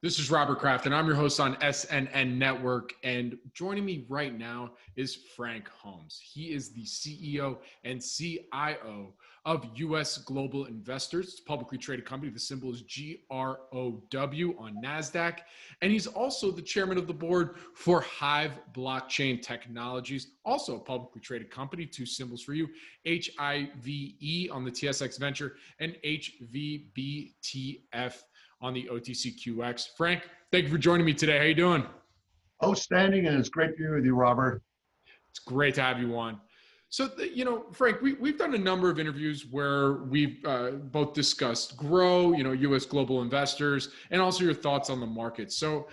This is Robert Kraft, and I'm your host on SNN.Network. And joining me right now is Frank Holmes. He is the CEO and CIO of U.S. Global Investors. It's a publicly traded company. The symbol is GROW on NASDAQ. And he's also the chairman of the board for HIVE Blockchain Technologies, also a publicly traded company. Two symbols for you, HIVE on the TSX Venture and HVTBF on the OTCQX. Frank, thank you for joining me today. How you doing? Outstanding, and it's great to be with you, Robert. It's great to have you on. So, Frank, we've done a number of interviews where we've both discussed GROW, U.S. global investors, and also your thoughts on the market. So,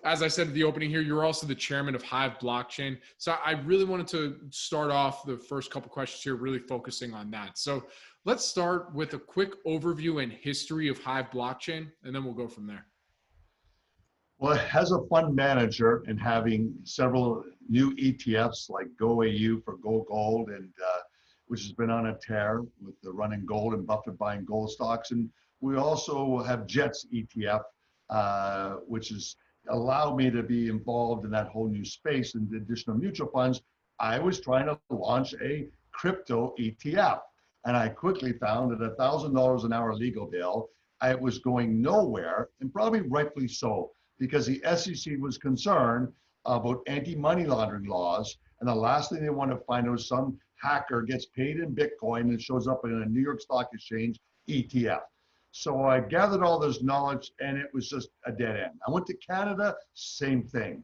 as I said at the opening here, you're also the chairman of HIVE Blockchain. So I really wanted to start off the first couple questions here, really focusing on that. So let's start with a quick overview and history of HIVE Blockchain, and then we'll go from there. Well, as a fund manager and having several new ETFs like GOAU for Gold, and which has been on a tear with the run in gold and Buffett buying gold stocks, and we also have JETS ETF, which has allowed me to be involved in that whole new space and the additional mutual funds. I was trying to launch a crypto ETF, and I quickly found that $1,000 an hour legal bill, I was going nowhere, and probably rightfully so, because the SEC was concerned about anti-money laundering laws, and the last thing they want to find out is some hacker gets paid in Bitcoin and shows up in a New York Stock Exchange ETF. So I gathered all this knowledge, and it was just a dead end. I went to Canada, same thing.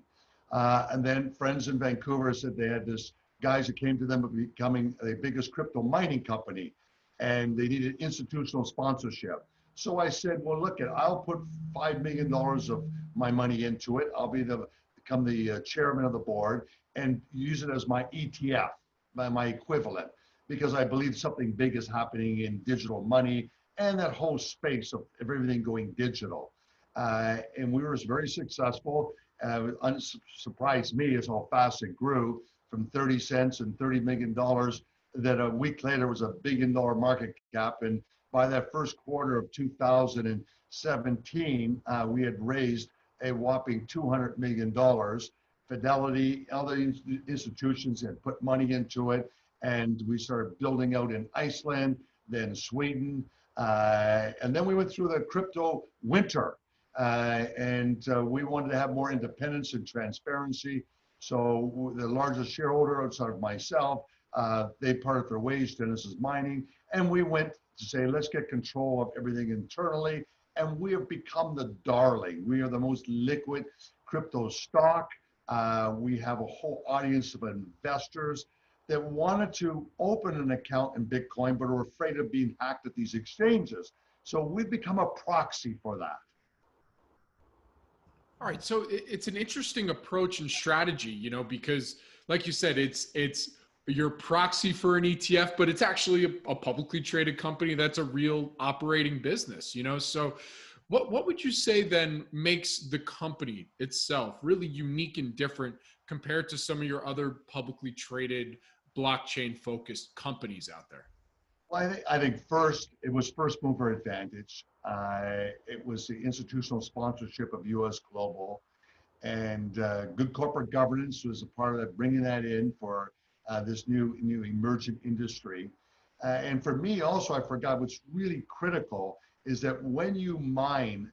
And then friends in Vancouver said they had this guys that came to them becoming the biggest crypto mining company, and they needed institutional sponsorship. So I said, well, look, I'll put $5 million of my money into it. I'll become the chairman of the board and use it as my ETF, my equivalent, because I believe something big is happening in digital money and that whole space of everything going digital. And we were very successful. Surprised me is how fast it grew from 30 cents and $30 million that a week later was $1 billion market cap. And by that first quarter of 2017, we had raised a whopping $200 million. Fidelity, other institutions had put money into it, and we started building out in Iceland, then Sweden, and then we went through the crypto winter, and we wanted to have more independence and transparency. So the largest shareholder outside of myself, they parted their ways, Genesis Mining, and we went to say, let's get control of everything internally, and we have become the darling. We are the most liquid crypto stock. We have a whole audience of investors that wanted to open an account in Bitcoin, but are afraid of being hacked at these exchanges. So we've become a proxy for that. All right, so it's an interesting approach and strategy, because like you said, it's your proxy for an ETF, but it's actually a publicly traded company that's a real operating business, So what would you say then makes the company itself really unique and different compared to some of your other publicly traded blockchain-focused companies out there? Well, I think first, it was first mover advantage. It was the institutional sponsorship of U.S. Global, and good corporate governance was a part of that, bringing that in for this new emergent industry. And for me also, I forgot what's really critical is that when you mine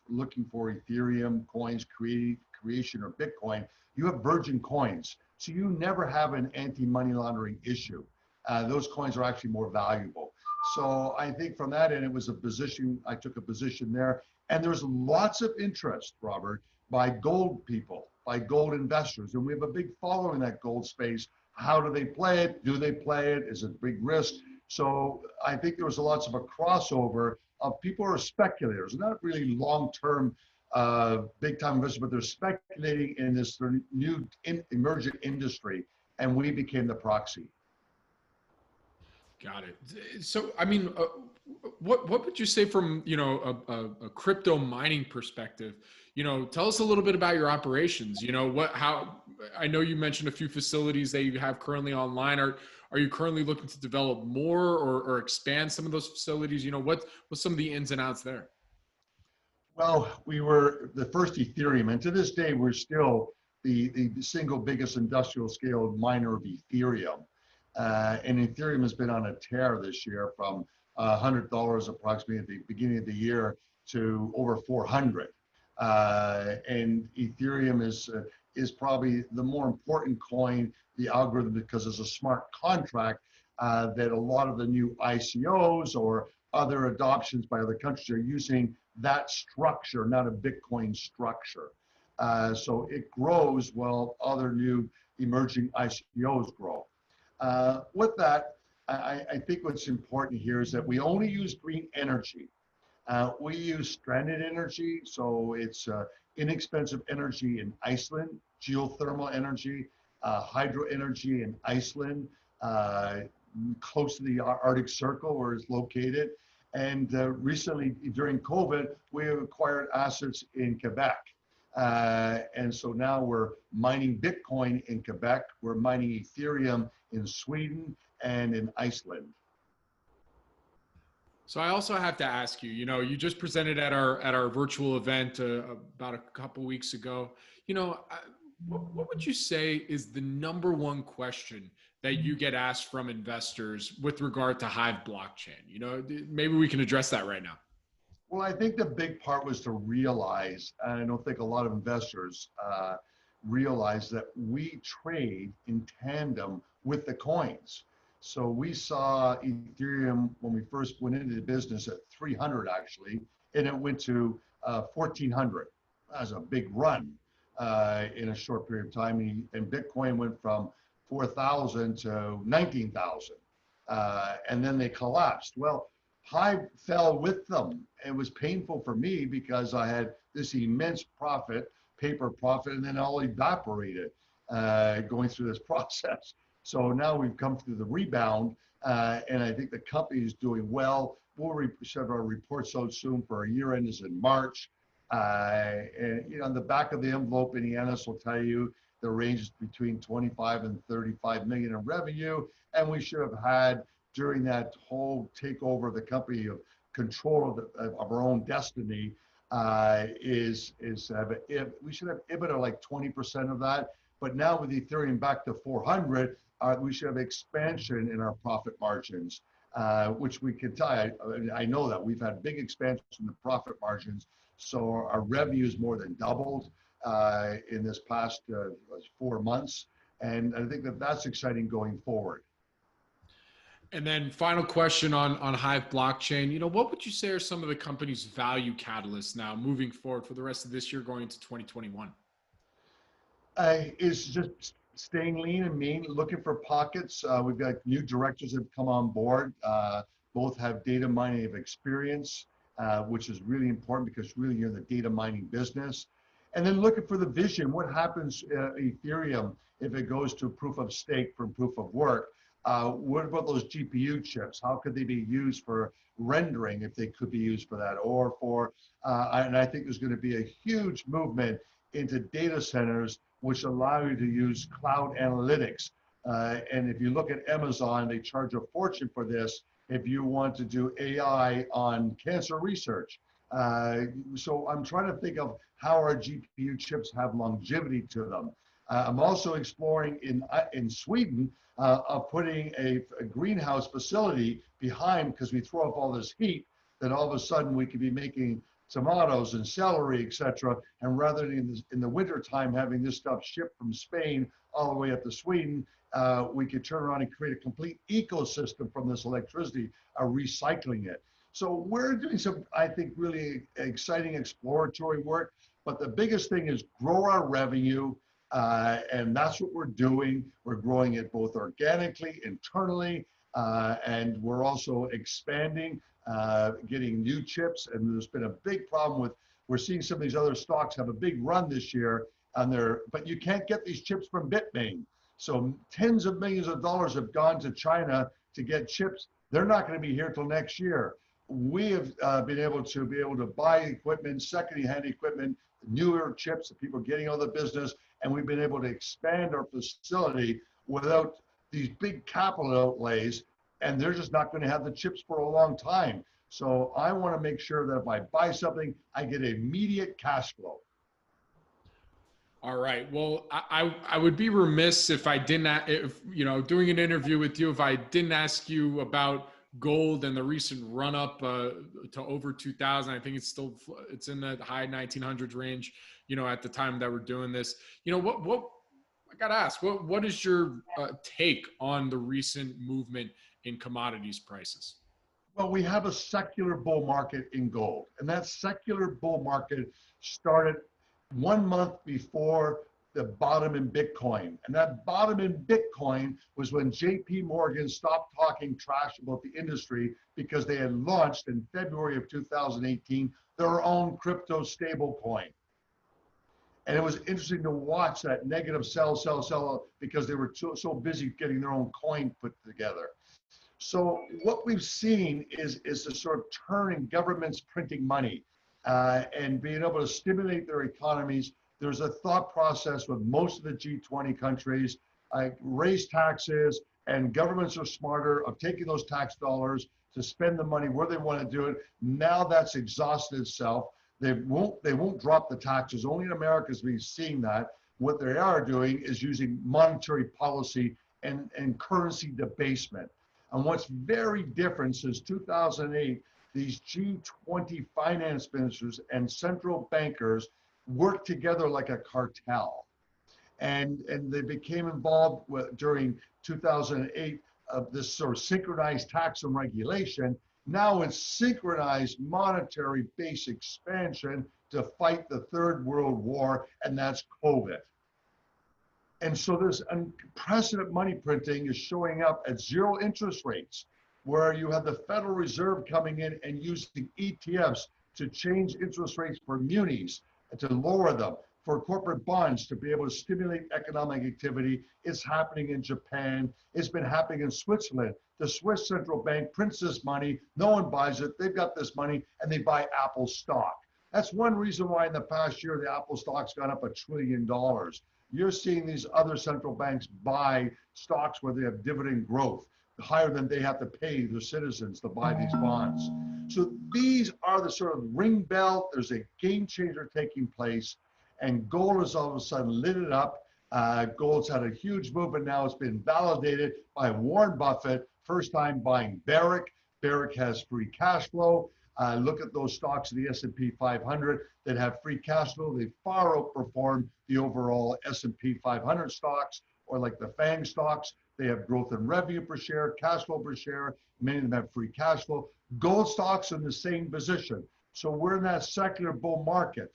looking for Ethereum coins, creation or Bitcoin, you have virgin coins. So you never have an anti-money laundering issue. Those coins are actually more valuable. So I think from that end, it was a position, I took a position there. And there's lots of interest, Robert, by gold people, by gold investors. And we have a big following in that gold space. How do they play it? Do they play it? Is it a big risk? So I think there was lots of a crossover of people who are speculators, not really long-term big-time investors, but they're speculating in this new emergent industry, and we became the proxy. Got it. So, I mean, what would you say from, a crypto mining perspective? Tell us a little bit about your operations. How I know you mentioned a few facilities that you have currently online. Are you currently looking to develop more or expand some of those facilities? What's some of the ins and outs there? Well, we were the first Ethereum, and to this day, we're still the single biggest industrial scale miner of Ethereum. And Ethereum has been on a tear this year from $100 approximately at the beginning of the year to over 400. And Ethereum is probably the more important coin, the algorithm, because it's a smart contract that a lot of the new ICOs or other adoptions by other countries are using that structure, not a Bitcoin structure. So it grows while other new emerging ICOs grow. With that, I think what's important here is that we only use green energy. We use stranded energy, so it's inexpensive energy in Iceland, geothermal energy, hydro energy in Iceland, close to the Arctic Circle where it's located. And recently, during COVID, we acquired assets in Quebec. And so now we're mining Bitcoin in Quebec, we're mining Ethereum in Sweden and in Iceland. So I also have to ask you, you just presented at our virtual event about a couple weeks ago. What would you say is the number one question that you get asked from investors with regard to HIVE blockchain? Maybe we can address that right now. Well, I think the big part was to realize, and I don't think a lot of investors realize that we trade in tandem with the coins. So we saw Ethereum when we first went into the business at 300 actually, and it went to 1400. That was a big run in a short period of time. And Bitcoin went from 4,000 to 19,000. And then they collapsed. Well, HIVE fell with them. It was painful for me because I had this immense profit, paper profit, and then all evaporated going through this process. So now we've come through the rebound, and I think the company is doing well. We'll have our reports out soon for our year end is in March. And on the back of the envelope, any analyst will tell you the range is between 25 and 35 million in revenue, and we should have had during that whole takeover of the company of control of our own destiny we should have EBITDA like 20% of that. But now with Ethereum back to 400, we should have expansion in our profit margins, which we can tell. I know that we've had big expansion in the profit margins. So our revenue is more than doubled in this past 4 months. And I think that that's exciting going forward. And then final question on HIVE blockchain, what would you say are some of the company's value catalysts now moving forward for the rest of this year going into 2021? Is just staying lean and mean, looking for pockets. We've got new directors that have come on board. Both have data mining experience, which is really important because really you're in the data mining business. And then looking for the vision. What happens Ethereum if it goes to proof of stake from proof of work? What about those GPU chips? How could they be used for rendering if they could be used for that? Or for, and I think there's going to be a huge movement into data centers which allow you to use cloud analytics. And if you look at Amazon, they charge a fortune for this if you want to do AI on cancer research. So I'm trying to think of how our GPU chips have longevity to them. I'm also exploring in Sweden of putting a greenhouse facility behind, because we throw up all this heat, that all of a sudden we could be making tomatoes and celery, etc. And rather than in the winter time having this stuff shipped from Spain all the way up to Sweden, we could turn around and create a complete ecosystem from this electricity, recycling it. So we're doing some, I think, really exciting exploratory work. But the biggest thing is grow our revenue. And that's what we're doing. We're growing it both organically, internally, and we're also expanding, getting new chips. And there's been a big problem with, we're seeing some of these other stocks have a big run this year on their, but you can't get these chips from Bitmain. So tens of millions of dollars have gone to China to get chips. They're not going to be here till next year. We have been able to buy equipment, second-hand equipment, newer chips that people are getting out of the business, and we've been able to expand our facility without these big capital outlays, and they're just not going to have the chips for a long time. So I want to make sure that if I buy something, I get immediate cash flow. All right. Well, I would be remiss if I didn't, if, you know, doing an interview with you, if I didn't ask you about gold and the recent run up to over 2000. I think it's in the high 1900s range, you know, at the time that we're doing this. You know, what I got to ask, what is your take on the recent movement in commodities prices? Well, we have a secular bull market in gold, and that secular bull market started 1 month before the bottom in Bitcoin. And that bottom in Bitcoin was when JP Morgan stopped talking trash about the industry because they had launched in February of 2018 their own crypto stable coin. And it was interesting to watch that negative sell because they were so busy getting their own coin put together. So what we've seen is a sort of turn in governments printing money and being able to stimulate their economies. There's a thought process with most of the G20 countries, raise taxes, and governments are smarter of taking those tax dollars to spend the money where they want to do it. Now that's exhausted itself. They won't drop the taxes. Only in America is we seeing that. What they are doing is using monetary policy and currency debasement. And what's very different since 2008, these G20 finance ministers and central bankers worked together like a cartel. And they became involved during 2008 of this sort of synchronized tax and regulation. Now it's synchronized monetary base expansion to fight the third world war, and that's COVID. And so this unprecedented money printing is showing up at zero interest rates, where you have the Federal Reserve coming in and using ETFs to change interest rates for munis and to lower them, for corporate bonds to be able to stimulate economic activity. It's happening in Japan. It's been happening in Switzerland. The Swiss central bank prints this money. No one buys it. They've got this money and they buy Apple stock. That's one reason why in the past year, the Apple stock's gone up $1 trillion. You're seeing these other central banks buy stocks where they have dividend growth, higher than they have to pay their citizens to buy these bonds. So these are the sort of ring bell. There's a game changer taking place, and gold has all of a sudden lit it up. Gold's had a huge movement now. It's been validated by Warren Buffett, first time buying Barrick. Barrick has free cash flow. Look at those stocks in the S&P 500 that have free cash flow. They far outperform the overall S&P 500 stocks, or like the FANG stocks. They have growth in revenue per share, cash flow per share. Many of them have free cash flow. Gold stocks in the same position. So we're in that secular bull market.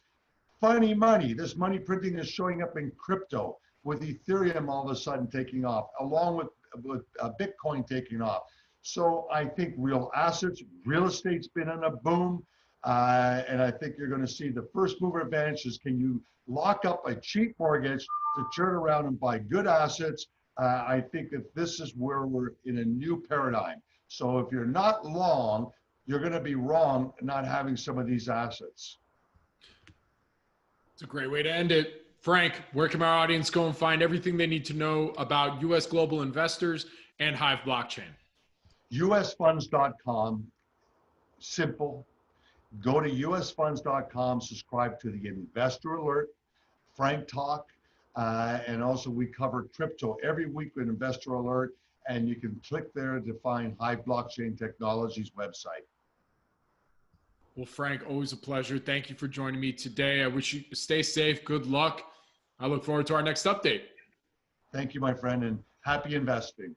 Funny money. This money printing is showing up in crypto, with Ethereum all of a sudden taking off, along with Bitcoin taking off. So I think real assets, real estate's been in a boom. And I think you're going to see the first mover advantage is, can you lock up a cheap mortgage to turn around and buy good assets? I think that this is where we're in a new paradigm. So if you're not long, you're going to be wrong not having some of these assets. It's a great way to end it. Frank, where can our audience go and find everything they need to know about U.S. global investors and HIVE Blockchain? usfunds.com, simple. Go to usfunds.com, subscribe to the Investor Alert, Frank Talk, and also we cover crypto every week with Investor Alert, and you can click there to find HIVE Blockchain Technologies website. Well, Frank, always a pleasure. Thank you for joining me today. I wish you stay safe. Good luck. I look forward to our next update. Thank you, my friend, and happy investing.